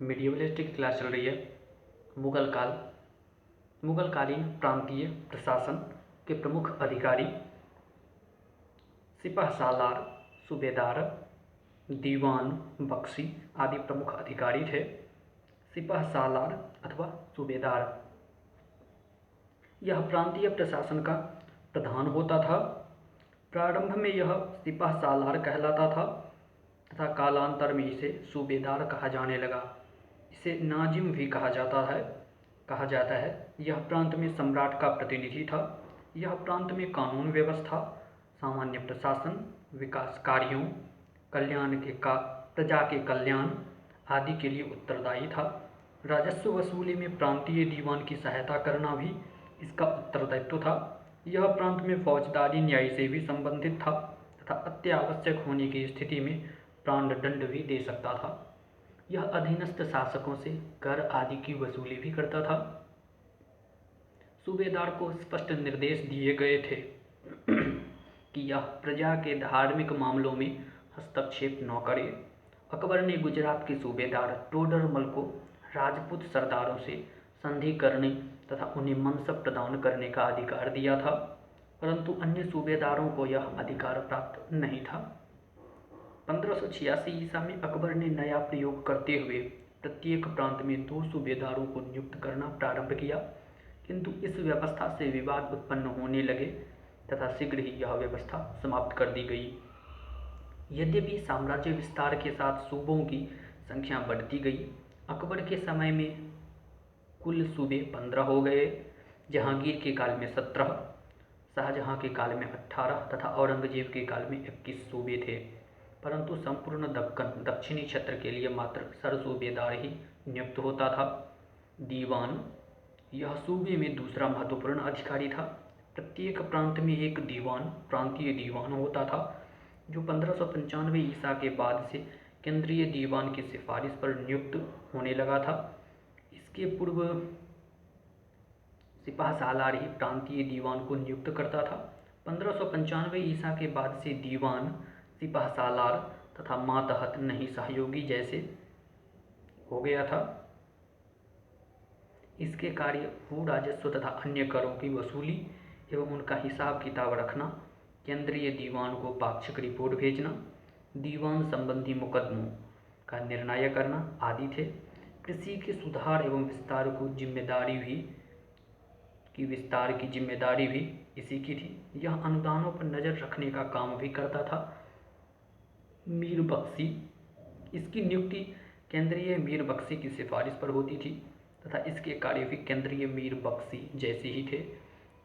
मीडियवलिस्टिक की क्लास चल रही है। मुगल काल, मुगलकालीन प्रांतीय प्रशासन के प्रमुख अधिकारी सिपह सालार, सूबेदार, दीवान, बख्शी आदि प्रमुख अधिकारी थे। सिपह सालार अथवा सूबेदार यह प्रांतीय प्रशासन का प्रधान होता था। प्रारंभ में यह सिपह सालार कहलाता था तथा कालांतर में इसे सूबेदार कहा जाने लगा। इसे नाजिम भी कहा जाता है। यह प्रांत में सम्राट का प्रतिनिधि था। यह प्रांत में कानून व्यवस्था, सामान्य प्रशासन, विकास कार्यों, प्रजा के कल्याण आदि के लिए उत्तरदायी था। राजस्व वसूली में प्रांतीय दीवान की सहायता करना भी इसका उत्तरदायित्व था। यह प्रांत में फौजदारी न्याय से भी संबंधित था तथा अत्यावश्यक होने की स्थिति में प्राणदंड भी दे सकता था। यह अधीनस्थ शासकों से कर आदि की वसूली भी करता था। सूबेदार को स्पष्ट निर्देश दिए गए थे कि यह प्रजा के धार्मिक मामलों में हस्तक्षेप न करे। अकबर ने गुजरात के सूबेदार टोडरमल को राजपूत सरदारों से संधि करने तथा उन्हें मनसब प्रदान करने का अधिकार दिया था, परंतु अन्य सूबेदारों को यह अधिकार प्राप्त नहीं था। 1586 ईसा में अकबर ने नया प्रयोग करते हुए प्रत्येक प्रांत में 2 सूबेदारों को नियुक्त करना प्रारंभ किया, किंतु इस व्यवस्था से विवाद उत्पन्न होने लगे तथा शीघ्र ही यह व्यवस्था समाप्त कर दी गई। यद्यपि साम्राज्य विस्तार के साथ सूबों की संख्या बढ़ती गई। अकबर के समय में कुल सूबे 15 हो गए। जहांगीर के काल में 17, शाहजहां के काल में 18 तथा औरंगजेब के काल में 21 सूबे थे, परंतु संपूर्ण दक्कन दक्षिणी क्षेत्र के लिए मात्र सरसूबेदार ही नियुक्त होता था। दीवान यह सूबे में दूसरा महत्वपूर्ण अधिकारी था। प्रत्येक प्रांत में एक दीवान, प्रांतीय दीवान होता था, जो 1595 ईसा के बाद से केंद्रीय दीवान की सिफारिश पर नियुक्त होने लगा था। इसके पूर्व सिपह सालार ही प्रांतीय दीवान को नियुक्त करता था। 1595 ईसा के बाद से दीवान, सिपह सालार तथा मातहत नहीं सहयोगी जैसे हो गया था। इसके कार्य भू राजस्व तथा अन्य करों की वसूली एवं उनका हिसाब किताब रखना, केंद्रीय दीवान को पाक्षिक रिपोर्ट भेजना, दीवान संबंधी मुकदमों का निर्णय करना आदि थे। कृषि के सुधार एवं विस्तार की जिम्मेदारी भी इसी की थी। यह अनुदानों पर नज़र रखने का काम भी करता था। मीर बख्शी, इसकी नियुक्ति केंद्रीय मीर बख्शी की सिफारिश पर होती थी तथा इसके कार्य भी केंद्रीय मीर बख्शी जैसे ही थे।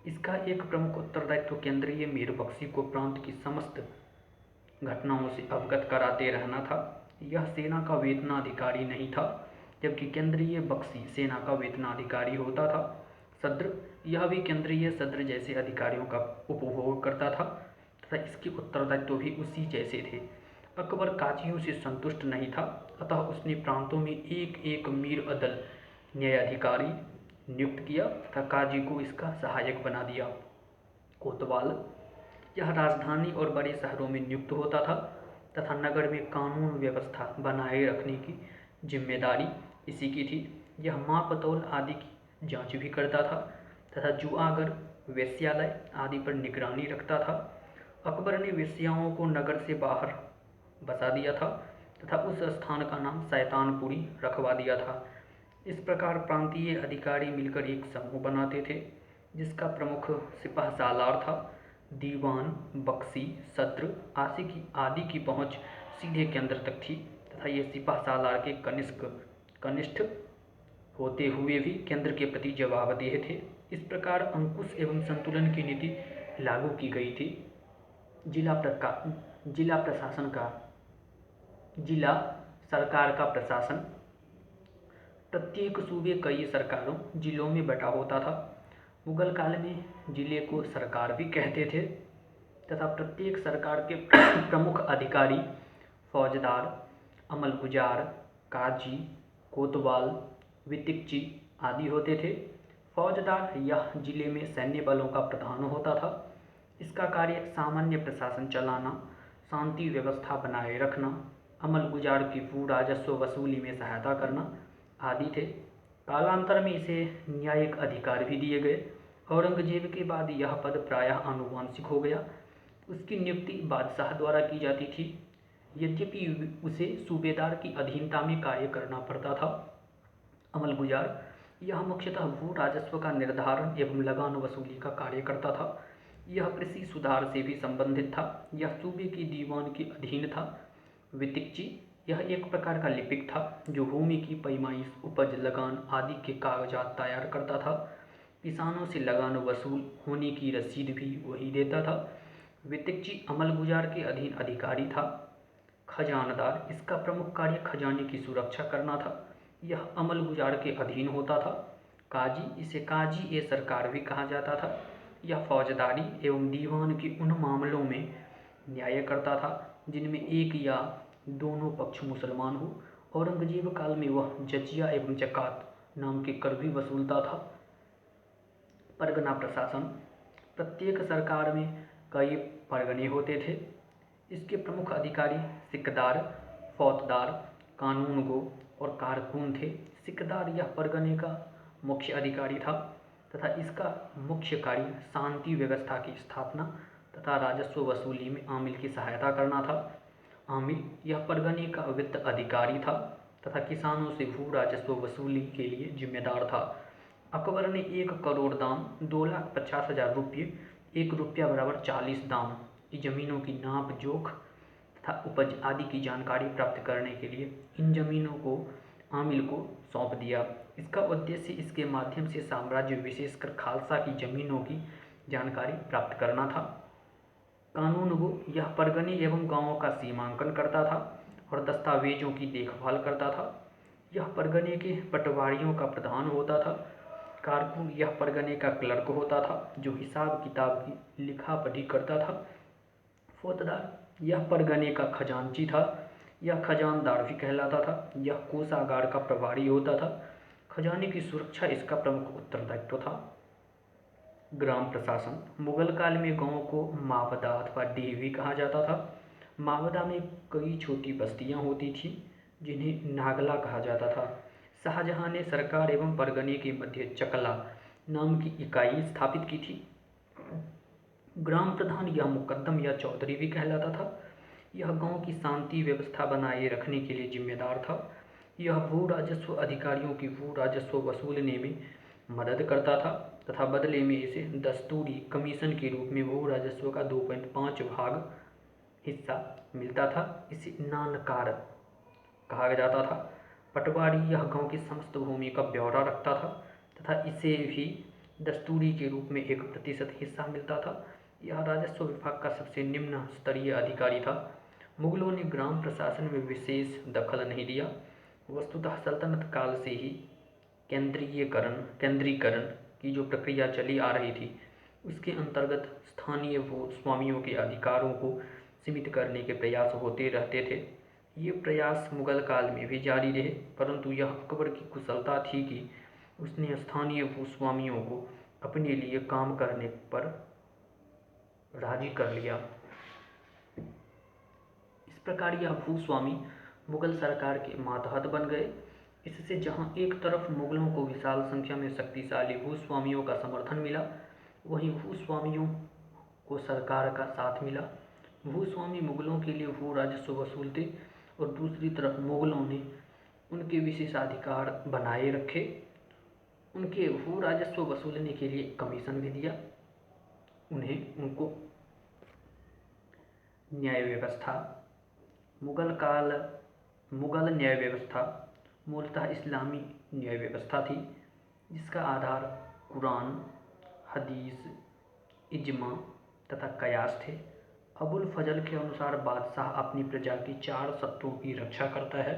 इसका एक प्रमुख उत्तरदायित्व केंद्रीय मीर बख्शी को प्रांत की समस्त घटनाओं से अवगत कराते रहना था। यह सेना का वेतनाधिकारी नहीं था, जबकि केंद्रीय बख्शी सेना का वेतनाधिकारी होता था। सद्र, यह भी केंद्रीय सद्र जैसे अधिकारियों का उपभोग करता था तथा इसके उत्तरदायित्व भी उसी जैसे थे। अकबर काजियों से संतुष्ट नहीं था, अतः उसने प्रांतों में एक एक मीर अदल न्यायाधिकारी नियुक्त किया तथा काजी को इसका सहायक बना दिया। कोतवाल, यह राजधानी और बड़े शहरों में नियुक्त होता था तथा नगर में कानून व्यवस्था बनाए रखने की जिम्मेदारी इसी की थी। यह मापतौल आदि की जांच भी करता था तथा जुआगर, वेश्यालय आदि पर निगरानी रखता था। अकबर ने वेश्याओं को नगर से बाहर बसा दिया था तथा उस स्थान का नाम शैतानपुरी रखवा दिया था। इस प्रकार प्रांतीय अधिकारी मिलकर एक समूह बनाते थे, जिसका प्रमुख सिपह सालार था। दीवान, बख्शी, सद्र आदि की पहुंच सीधे केंद्र तक थी तथा ये सिपह सालार के कनिष्ठ होते हुए भी केंद्र के प्रति जवाबदेह थे। इस प्रकार अंकुश एवं संतुलन की नीति लागू की गई थी। जिला सरकार का प्रशासन, प्रत्येक सूबे कई सरकारों जिलों में बटा होता था। मुगल काल में जिले को सरकार भी कहते थे तथा प्रत्येक सरकार के प्रमुख अधिकारी फौजदार, अमलगुजार, काजी, कोतवाल, वितिकची आदि होते थे। फौजदार यह जिले में सैन्य बलों का प्रधान होता था। इसका कार्य सामान्य प्रशासन चलाना, शांति व्यवस्था बनाए रखना, अमल गुजार की भू राजस्व वसूली में सहायता करना आदि थे। कालांतर में इसे न्यायिक अधिकार भी दिए गए। औरंगजेब के बाद यह पद प्रायः आनुवंशिक हो गया। उसकी नियुक्ति बादशाह द्वारा की जाती थी, यद्यपि उसे सूबेदार की अधीनता में कार्य करना पड़ता था। अमल गुजार यह मुख्यतः भू राजस्व का निर्धारण एवं लगान वसूली का कार्य करता था। यह कृषि सुधार से भी संबंधित था। यह सूबे की दीवान के अधीन था। वितिकची यह एक प्रकार का लिपिक था जो भूमि की पैमाइश, उपज, लगान आदि के कागजात तैयार करता था। किसानों से लगान वसूल होने की रसीद भी वही देता था। वितिकची अमल गुजार के अधीन अधिकारी था। खजानदार इसका प्रमुख कार्य खजाने की सुरक्षा करना था। यह अमल गुजार के अधीन होता था। काजी इसे काजी ए सरकार भी कहा जाता था। यह फौजदारी एवं दीवान के उन मामलों में न्याय करता था जिनमें एक या दोनों पक्ष मुसलमान हो। औरंगजेब काल में वह जजिया एवं जकात नाम के कर भी वसूलता था। परगना प्रशासन प्रत्येक सरकार में कई परगने होते थे। इसके प्रमुख अधिकारी सिकदार, फौजदार, कानूनगो और कारकुन थे। सिकदार यह परगने का मुख्य अधिकारी था तथा इसका मुख्य कार्य शांति व्यवस्था की स्थापना तथा राजस्व वसूली में आमिल की सहायता करना था। आमिल यह परगने का वित्त अधिकारी था तथा किसानों से भू राजस्व वसूली के लिए जिम्मेदार था। अकबर ने 1 करोड़ दाम, 2,50,000 रुपये, 1 रुपया बराबर 40 दाम की जमीनों की नाप जोख तथा उपज आदि की जानकारी प्राप्त करने के लिए इन जमीनों को आमिल को सौंप दिया। इसका उद्देश्य इसके माध्यम से साम्राज्य, विशेषकर खालसा की जमीनों की जानकारी प्राप्त करना था। कानूनगो यह परगने एवं गांवों का सीमांकन करता था और दस्तावेजों की देखभाल करता था। यह परगने के पटवारियों का प्रधान होता था। कारकुन यह परगने का क्लर्क होता था जो हिसाब किताब की लिखा पढ़ी करता था। फौजदार यह परगने का खजांची था। यह खजानदार भी कहलाता था। यह कोषागार का प्रभारी होता था। खजाने की सुरक्षा इसका प्रमुख उत्तरदायित्व था। ग्राम प्रशासन मुगल काल में गांव को मावदा अथवा डीह भी कहा जाता था। मावदा में कई छोटी बस्तियां होती थी जिन्हें नागला कहा जाता था। शाहजहां ने सरकार एवं परगने के मध्य चकला नाम की इकाई स्थापित की थी। ग्राम प्रधान या मुकद्दम या चौधरी भी कहलाता था। यह गांव की शांति व्यवस्था बनाए रखने के लिए जिम्मेदार था। यह भू राजस्व अधिकारियों की भू राजस्व वसूलने में मदद करता था तथा बदले में इसे दस्तूरी कमीशन के रूप में भू राजस्व का 2.5 भाग हिस्सा मिलता था। इसे नानकार कहा जाता था। पटवारी यह गांव की समस्त भूमि का ब्यौरा रखता था तथा इसे भी दस्तूरी के रूप में 1% हिस्सा मिलता था। यह राजस्व विभाग का सबसे निम्न स्तरीय अधिकारी था। मुगलों ने ग्राम प्रशासन में विशेष दखल नहीं दिया। वस्तुतः सल्तनत काल से ही केंद्रीकरण की जो प्रक्रिया चली आ रही थी उसके अंतर्गत स्थानीय भूस्वामियों के अधिकारों को सीमित करने के प्रयास होते रहते थे। ये प्रयास मुगल काल में भी जारी रहे, परंतु यह अकबर की कुशलता थी कि उसने स्थानीय भूस्वामियों को अपने लिए काम करने पर राजी कर लिया। इस प्रकार यह भूस्वामी मुगल सरकार के मातहत बन गए। इससे जहां एक तरफ मुगलों को विशाल संख्या में शक्तिशाली भूस्वामियों का समर्थन मिला, वहीं भूस्वामियों को सरकार का साथ मिला। भूस्वामी मुगलों के लिए भू राजस्व वसूलते और दूसरी तरफ मुगलों ने उनके विशेषाधिकार बनाए रखे। उनके भू राजस्व वसूलने के लिए कमीशन भी दिया। उनको न्याय व्यवस्था मुगल न्याय व्यवस्था मूलतः इस्लामी न्याय व्यवस्था थी जिसका आधार कुरान, हदीस, इज्मा तथा कयास थे। अबुल फजल के अनुसार बादशाह अपनी प्रजा की 4 सत्तों की रक्षा करता है: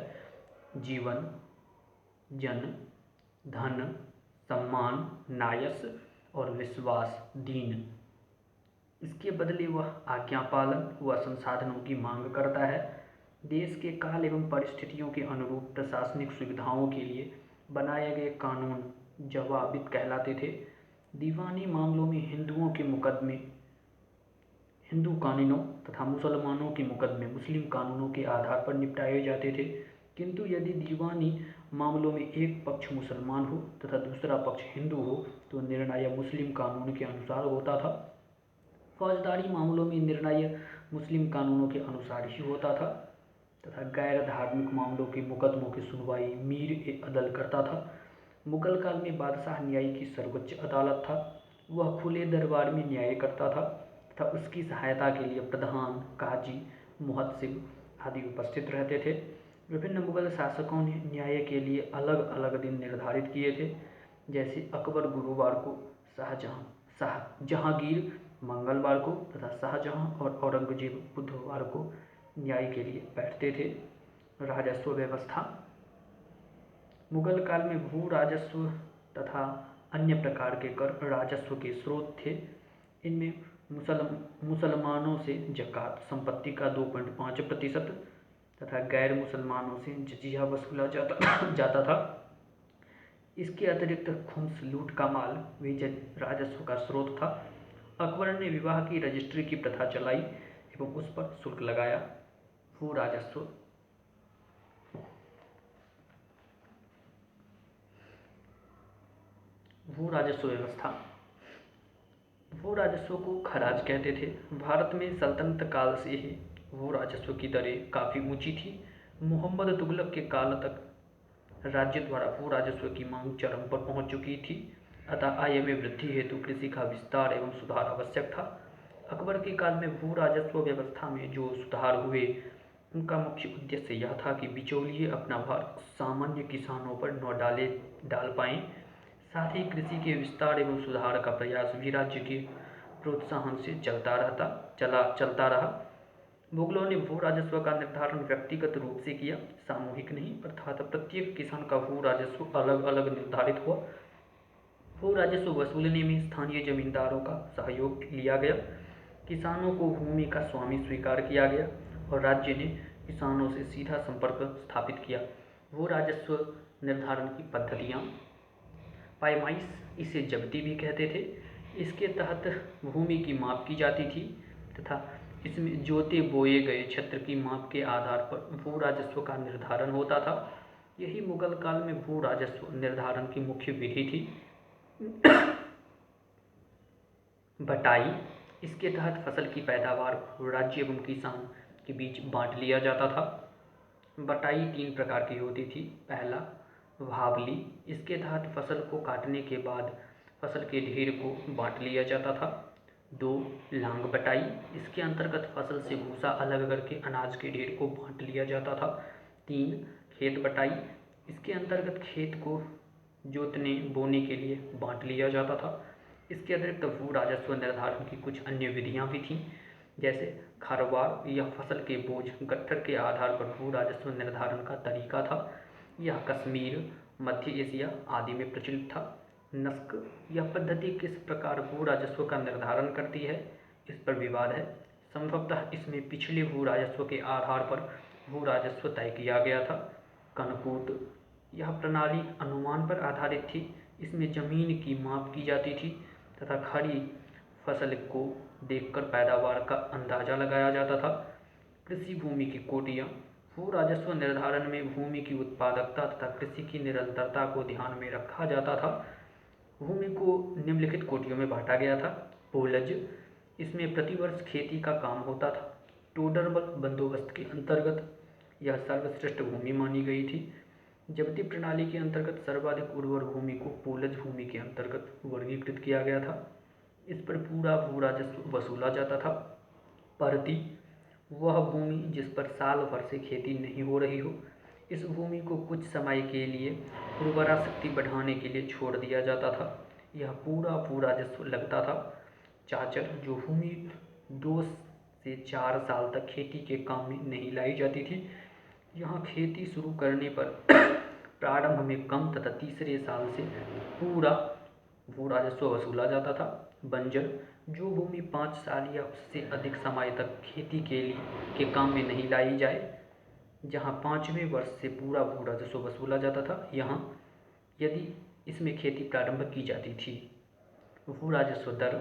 जीवन, जन, धन, सम्मान, नायस और विश्वास, दीन। इसके बदले वह आज्ञा पालन व संसाधनों की मांग करता है। देश के काल एवं परिस्थितियों के अनुरूप प्रशासनिक सुविधाओं के लिए बनाए गए कानून जवाबित कहलाते थे। दीवानी मामलों में हिंदू कानूनों तथा मुसलमानों के मुकदमे मुस्लिम कानूनों के आधार पर निपटाए जाते थे, किंतु यदि दीवानी मामलों में एक पक्ष मुसलमान हो तथा दूसरा पक्ष हिंदू हो तो निर्णय मुस्लिम कानून के अनुसार होता था। फौजदारी मामलों में निर्णय मुस्लिम कानूनों के अनुसार ही होता था तथा गैर धार्मिक मामलों के मुकदमों की सुनवाई मीर ए अदल करता था। मुगल काल में बादशाह न्याय की सर्वोच्च अदालत था। वह खुले दरबार में न्याय करता था तथा उसकी सहायता के लिए प्रधान, काजी, मुहत्सिब आदि उपस्थित रहते थे। विभिन्न मुगल शासकों ने न्याय के लिए अलग अलग दिन निर्धारित किए थे, जैसे अकबर गुरुवार को, जहांगीर मंगलवार को तथा शाहजहां और औरंगजेब बुधवार को न्याय के लिए बैठते थे। राजस्व व्यवस्था। मुगल काल में भू राजस्व तथा अन्य प्रकार के कर राजस्व के स्रोत थे। इनमें मुसलमानों से ज़कात संपत्ति का 2.5% तथा गैर मुसलमानों से जजिया वसूला जाता था। इसके अतिरिक्त खुम्स लूट का माल भी राजस्व का स्रोत था। अकबर ने विवाह की रजिस्ट्री की प्रथा चलाई एवं उस पर शुल्क लगाया। भू राजस्व। भू राजस्व व्यवस्था। भू राजस्व को खराज कहते थे। भारत में सल्तनत काल से ही भू राजस्व की दरें काफ़ी ऊंची थी। मोहम्मद तुगलक के काल तक राज्य द्वारा भू राजस्व की मांग चरम पर पहुंच चुकी थी, अतः आय में वृद्धि हेतु कृषि का विस्तार एवं सुधार आवश्यक था। अकबर के काल में भू राजस्व व्यवस्था में जो सुधार हुए उनका मुख्य उद्देश्य यह था कि बिचौलिए अपना भार सामान्य किसानों पर न डाल पाएं। साथ ही कृषि के विस्तार एवं सुधार का प्रयास भी राज्य के प्रोत्साहन से चलता रहा। मुगलों ने भू राजस्व का निर्धारण व्यक्तिगत रूप से किया, सामूहिक नहीं, अर्थात प्रत्येक किसान का भू राजस्व अलग अलग निर्धारित हुआ। भू राजस्व वसूलने में स्थानीय जमींदारों का सहयोग लिया गया। किसानों को भूमि का स्वामी स्वीकार किया गया और राज्य ने किसानों से सीधा संपर्क स्थापित किया। भू राजस्व निर्धारण की पद्धतियाँ। पैमाइश, इसे जब्ती भी कहते थे। इसके तहत भूमि की माप की जाती थी तथा इसमें जोते बोए गए क्षेत्र की माप के आधार पर भू राजस्व का निर्धारण होता था। यही मुगल काल में भू राजस्व निर्धारण की मुख्य विधि थी। बटाई, इसके तहत फसल की पैदावार को राज्य एवं किसान के बीच बांट लिया जाता था। बटाई 3 प्रकार की होती थी। पहला, भावली, इसके तहत फसल को काटने के बाद फसल के ढेर को बांट लिया जाता था। 2, लांग बटाई, इसके अंतर्गत फसल से भूसा अलग करके अनाज के ढेर को बांट लिया जाता था। 3, खेत बटाई, इसके अंतर्गत खेत को जोतने बोने के लिए बांट लिया जाता था। इसके अतिरिक्त भू राजस्व निर्धारण की कुछ अन्य विधियाँ भी थीं, जैसे खरवार या फसल के बोझ गट्ठर के आधार पर भू राजस्व निर्धारण का तरीका था। यह कश्मीर, मध्य एशिया आदि में प्रचलित था। नस्क, यह पद्धति किस प्रकार भू राजस्व का निर्धारण करती है, इस पर विवाद है। संभवतः इसमें पिछले भू राजस्व के आधार पर भू राजस्व तय किया गया था। कनकूट, यह प्रणाली अनुमान पर आधारित थी। इसमें जमीन की माप की जाती थी तथा खड़ी फसल को देखकर पैदावार का अंदाजा लगाया जाता था। कृषि भूमि की कोटियाँ, भू राजस्व निर्धारण में भूमि की उत्पादकता तथा कृषि की निरंतरता को ध्यान में रखा जाता था। भूमि को निम्नलिखित कोटियों में बांटा गया था। पोलज, इसमें प्रतिवर्ष खेती का काम होता था। टोडरमल बंदोबस्त के अंतर्गत यह सर्वश्रेष्ठ भूमि मानी गई थी। जब्ती प्रणाली के अंतर्गत सर्वाधिक उर्वर भूमि को पोलज भूमि के अंतर्गत वर्गीकृत किया गया था। इस पर पूरा भू राजस्व वसूला जाता था। परती, वह भूमि जिस पर साल भर से खेती नहीं हो रही हो, इस भूमि को कुछ समय के लिए उर्वरा शक्ति बढ़ाने के लिए छोड़ दिया जाता था। यह पूरा भू राजस्व लगता था। चाचर, जो भूमि 2 से 4 साल तक खेती के काम में नहीं लाई जाती थी, यहाँ खेती शुरू करने पर प्रारंभ में कम तथा तीसरे साल से पूरा भू राजस्व वसूला जाता था। बंजर, जो भूमि 5 साल या उससे अधिक समय तक खेती के काम में नहीं लाई जाए, जहाँ 5वें वर्ष से पूरा भू राजस्व वसूला जाता था, यहाँ यदि इसमें खेती प्रारंभ की जाती थी। भू राजस्व दर।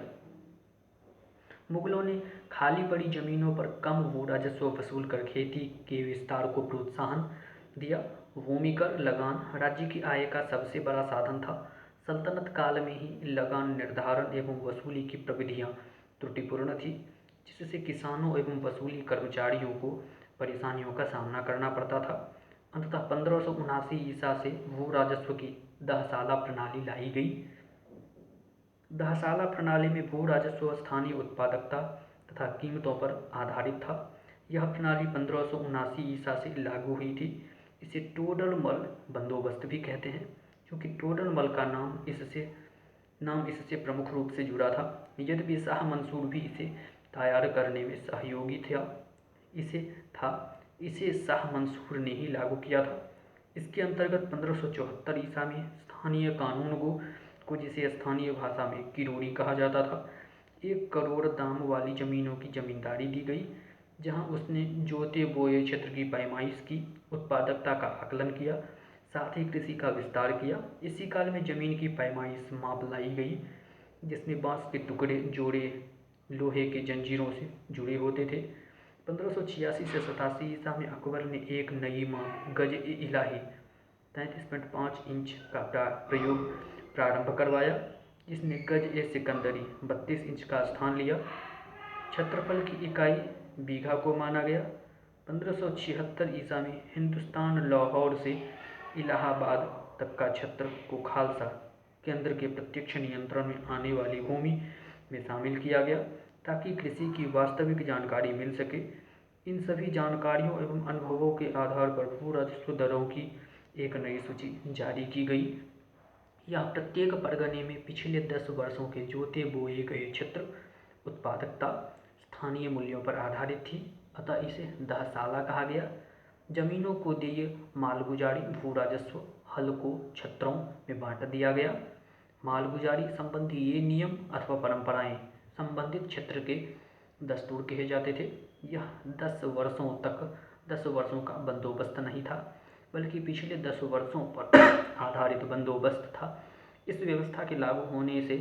मुगलों ने खाली पड़ी जमीनों पर कम भू राजस्व वसूल कर खेती के विस्तार को प्रोत्साहन दिया। भूमि कर लगान राज्य की आय का सबसे बड़ा साधन था। सल्तनत काल में ही लगान निर्धारण एवं वसूली की प्रविधियां त्रुटिपूर्ण थी, जिससे किसानों एवं वसूली कर्मचारियों को परेशानियों का सामना करना पड़ता था। अंततः 1579 ईसा से भू राजस्व की दहसाला प्रणाली लाई गई। दहसाला प्रणाली में भू राजस्व स्थानीय उत्पादकता तथा कीमतों पर आधारित था। यह प्रणाली 1579 ईसा से लागू हुई थी। इसे टोडरमल बंदोबस्त भी कहते हैं, क्योंकि टोडरमल का नाम इससे प्रमुख रूप से जुड़ा था। यद्यपि शाह मंसूर भी इसे तैयार करने में सहयोगी इसे शाह मंसूर ने ही लागू किया था। इसके अंतर्गत 1574 ईसा में स्थानीय कानून को जिसे स्थानीय भाषा में किरोड़ी कहा जाता था, 1 करोड़ दाम वाली जमीनों की जमींदारी दी गई, जहां उसने जोते बोए क्षेत्र की पैमाइश की, उत्पादकता का आकलन किया, साथ ही कृषि का विस्तार किया। इसी काल में जमीन की पैमाइश माप लाई गई, जिसमें बांस के टुकड़े जोड़े लोहे के जंजीरों से जुड़े होते थे। 1586 से 87 ईसा में अकबर ने एक नई माप गज-ए-इलाही 33.5 इंच का प्रयोग प्रारंभ करवाया, जिसने गज-ए-सिकंदरी 32 इंच का स्थान लिया। क्षेत्रफल की इकाई बीघा को माना गया। 1576 ईसा में हिंदुस्तान लाहौर से इलाहाबाद तक का क्षेत्र को खालसा केंद्र के प्रत्यक्ष नियंत्रण में आने वाली भूमि में शामिल किया गया, ताकि कृषि की वास्तविक जानकारी मिल सके। इन सभी जानकारियों एवं अनुभवों के आधार पर भू राजस्व दरों की एक नई सूची जारी की गई। यह प्रत्येक परगने में पिछले 10 वर्षों के जोते बोए गए क्षेत्र उत्पादकता स्थानीय मूल्यों पर आधारित थी, अतः इसे दहसाला कहा गया। जमीनों को देय मालगुजारी भू राजस्व हल्कों क्षेत्रों में बांट दिया गया। मालगुजारी संबंधी ये नियम अथवा परंपराएं संबंधित क्षेत्र के दस्तूर कहे जाते थे। यह 10 वर्षों का बंदोबस्त नहीं था, बल्कि पिछले 10 वर्षों पर आधारित बंदोबस्त था। इस व्यवस्था के लागू होने से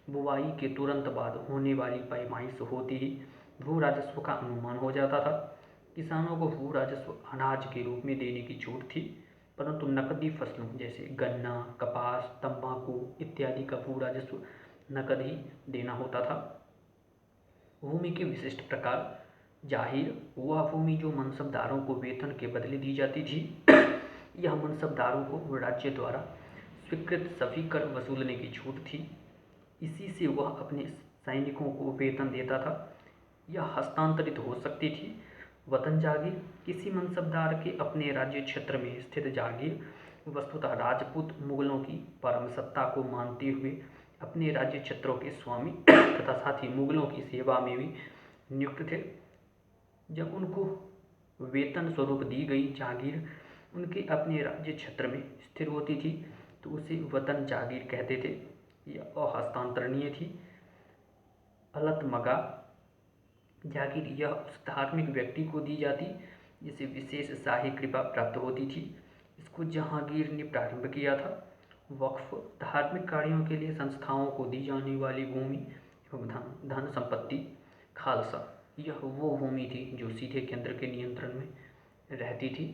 बुवाई के तुरंत बाद होने वाली पैमाइश होती ही भू राजस्व का अनुमान हो जाता था। किसानों को भू राजस्व अनाज के रूप में देने की छूट थी, परंतु नकदी फसलों जैसे गन्ना, कपास, तंबाकू इत्यादि का भू राजस्व नकद ही देना होता था। भूमि के विशिष्ट प्रकार। जाहिर वह भूमि जो मनसबदारों को वेतन के बदले दी जाती थी। यह मनसबदारों को राज्य द्वारा स्वीकृत सभी कर वसूलने की छूट थी। इसी से वह अपने सैनिकों को वेतन देता था। यह हस्तांतरित हो सकती थी। वतन जागीर। किसी मनसबदार के अपने राज्य क्षेत्र में स्थित जागीर वस्तुतः राजपूत मुगलों की परम सत्ता को मानते हुए अपने राज्य क्षेत्रों के स्वामी तथा साथ ही मुगलों की सेवा में भी नियुक्त थे। जब उनको वेतन स्वरूप दी गई जागीर उनके अपने राज्य क्षेत्र में स्थिर होती थी, तो उसे वतन जागीर कहते थे। यह अहस्तांतरणीय थी। अलतमगा जागीर यह उस धार्मिक व्यक्ति को दी जाती जिसे विशेष शाही कृपा प्राप्त होती थी। इसको जहांगीर ने प्रारंभ किया था। वक्फ धार्मिक कार्यों के लिए संस्थाओं को दी जाने वाली भूमि एवं धन संपत्ति। खालसा यह वो भूमि थी जो सीधे केंद्र के नियंत्रण में रहती थी।